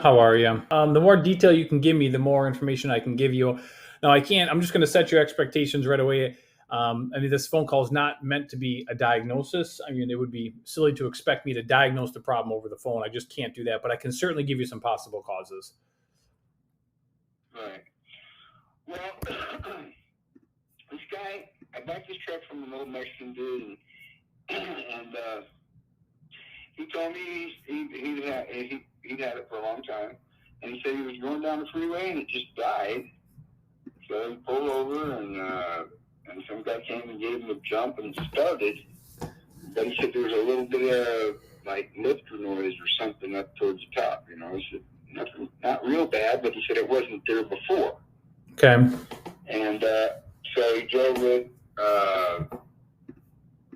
How are you? The more detail you can give me, the more information I can give you. Now, I can't. I'm just going to set your expectations right away. I mean, this phone call is not meant to be a diagnosis. I mean, it would be silly to expect me to diagnose the problem over the phone. I just can't do that. But I can certainly give you some possible causes. Right. Well, this guy, I bought this truck from an old Mexican dude, and he told me he'd had it for a long time, and he said he was going down the freeway and it just died. So he pulled over, and some guy came and gave him a jump and it started. But he said there was a little bit of like lifter noise or something up towards the top. He said nothing, not real bad, but he said it wasn't there before. Okay. And so he drove it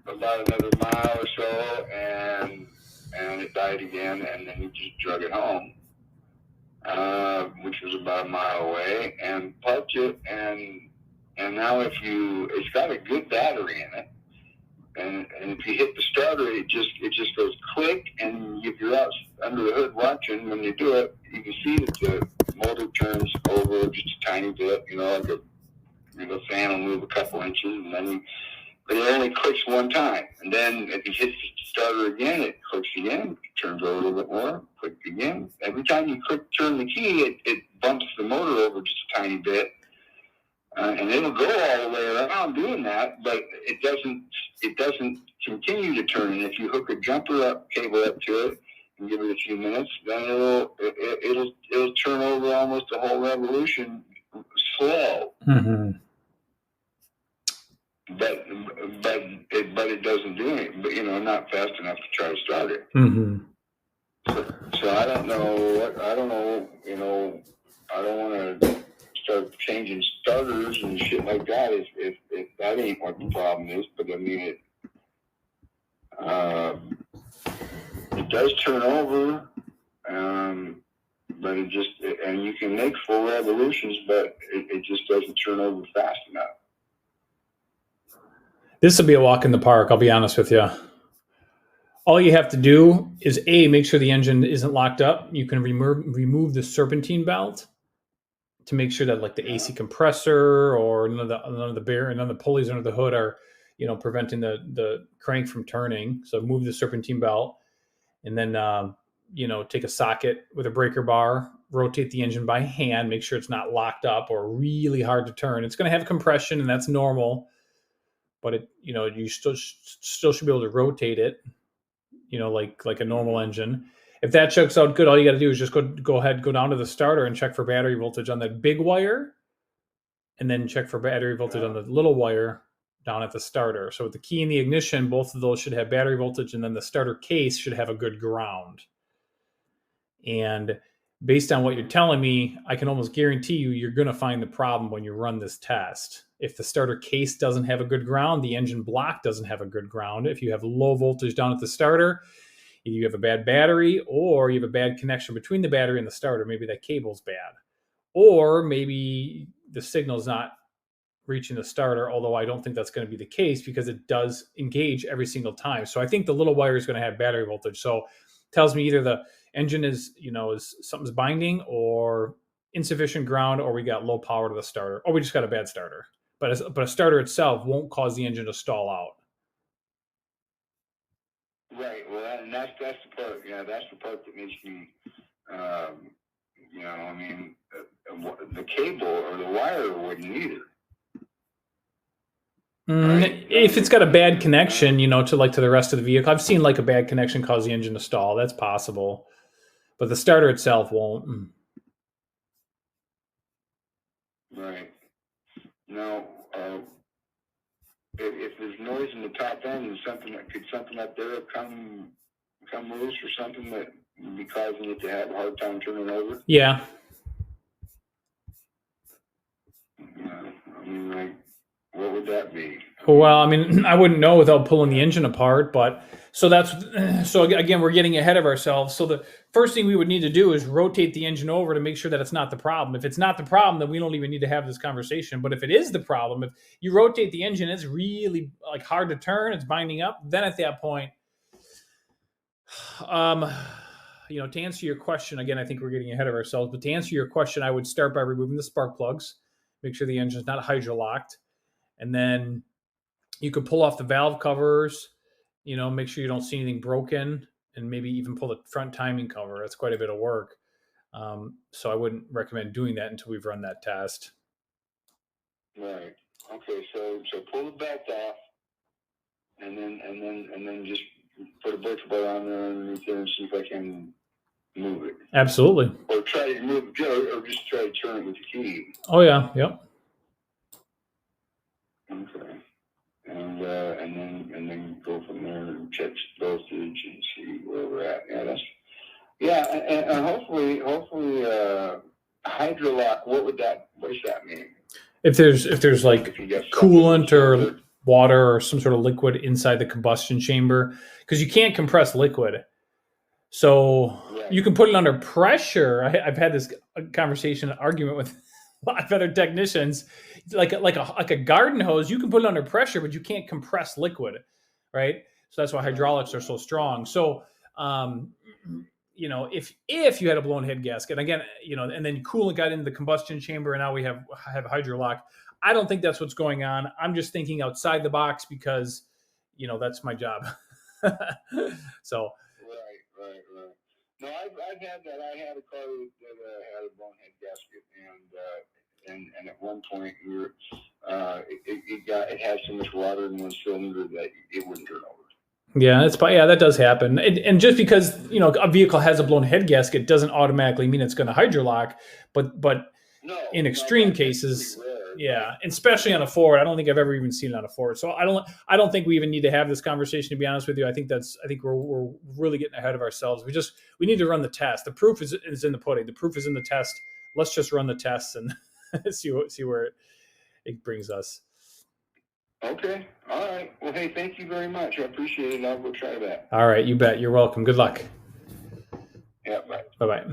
about another mile or so, and it died again, and then he just drug it home, which was about a mile away, and parked it, and now it's got a good battery in it, and if you hit the starter, it just goes click, and if you're out under the hood watching when you do it, you can see that the motor turns over just a tiny bit, like the fan will move a couple inches, and then but it only clicks one time. And then if you hit the starter again, it clicks again, it turns over a little bit more, click again. Every time you turn the key, it bumps the motor over just a tiny bit. And it'll go all the way around doing that, but it doesn't continue to turn. And if you hook a jumper cable up to it and give it a few minutes, then it'll turn over almost a whole revolution slow. Mm-hmm. But it doesn't do it. But not fast enough to try to start it. Mm-hmm. So I don't know. I don't know. I don't want to start changing starters and shit like that. If that ain't what the problem is. But I mean it does turn over. But and you can make full revolutions, but it just doesn't turn over fast enough. This will be a walk in the park, I'll be honest with you. All you have to do is make sure the engine isn't locked up. You can remove the serpentine belt to make sure that like the AC compressor or none of the pulleys under the hood are, preventing the crank from turning. So move the serpentine belt, and then take a socket with a breaker bar, rotate the engine by hand, make sure it's not locked up or really hard to turn. It's going to have compression, and that's normal. But you still should be able to rotate it, like a normal engine. If that checks out good, all you got to do is just go down to the starter and check for battery voltage on that big wire, and then check for battery voltage on the little wire down at the starter. So with the key and the ignition, both of those should have battery voltage, and then the starter case should have a good ground. And based on what you're telling me, I can almost guarantee you're going to find the problem when you run this test. If the starter case doesn't have a good ground, the engine block doesn't have a good ground. If you have low voltage down at the starter, either you have a bad battery or you have a bad connection between the battery and the starter. Maybe that cable's bad. Or maybe the signal's not reaching the starter, although I don't think that's going to be the case because it does engage every single time. So I think the little wire is going to have battery voltage. So it tells me either the engine is something's binding or insufficient ground, or we got low power to the starter, or we just got a bad starter. But a starter itself won't cause the engine to stall out. Right. Well, that's the part. Yeah, that's the part that makes me. The cable or the wire wouldn't either. Right? If it's got a bad connection, to the rest of the vehicle, I've seen like a bad connection cause the engine to stall. That's possible, but the starter itself won't. Right. Now, if there's noise in the top end and something up there come loose or something that would be causing it to have a hard time turning over? Yeah. What would that be? Well, I wouldn't know without pulling the engine apart, but so again, we're getting ahead of ourselves. So the first thing we would need to do is rotate the engine over to make sure that it's not the problem. If it's not the problem, then we don't even need to have this conversation. But if it is the problem, if you rotate the engine, it's really like hard to turn, it's binding up, then at that point, to answer your question, again, I think we're getting ahead of ourselves, but to answer your question, I would start by removing the spark plugs, make sure the engine's not hydrolocked, and then you could pull off the valve covers, make sure you don't see anything broken, and maybe even pull the front timing cover. That's quite a bit of work. So I wouldn't recommend doing that until we've run that test. Right. Okay. So pull the belt off, and then just put a birch bar on there underneath there and see if I can move it. Absolutely. Or try to move it, or just try to turn it with the key. Oh yeah. Yep. Okay. And then go from there and check voltage and see where we're at. And hopefully hydrolock. What does that mean? If there's like coolant or water or some sort of liquid inside the combustion chamber, because you can't compress liquid, so you can put it under pressure. I've had this conversation, argument with a lot of other technicians. Like a garden hose, you can put it under pressure, but you can't compress liquid, right? So that's why hydraulics are so strong. So if you had a blown head gasket, again, and then coolant got into the combustion chamber, and now we have hydrolock, I don't think that's what's going on. I'm just thinking outside the box because, that's my job. So. Right. No, I've had that. I had a car that had a blown head gasket, and at one point it had so much water in one cylinder that it wouldn't turn over. Yeah, that does happen. And just because, a vehicle has a blown head gasket doesn't automatically mean it's going to hydrolock, but in extreme cases, yeah, and especially on a Ford. I don't think I've ever even seen it on a Ford. So I don't think we even need to have this conversation, to be honest with you. I think we're really getting ahead of ourselves. We need to run the test. The proof is in the pudding. The proof is in the test. Let's just run the tests and see where it brings us. Okay. All right. Well, hey, thank you very much. I appreciate it. I'll go try that. All right. You bet. You're welcome. Good luck. Yeah. Bye. Bye-bye.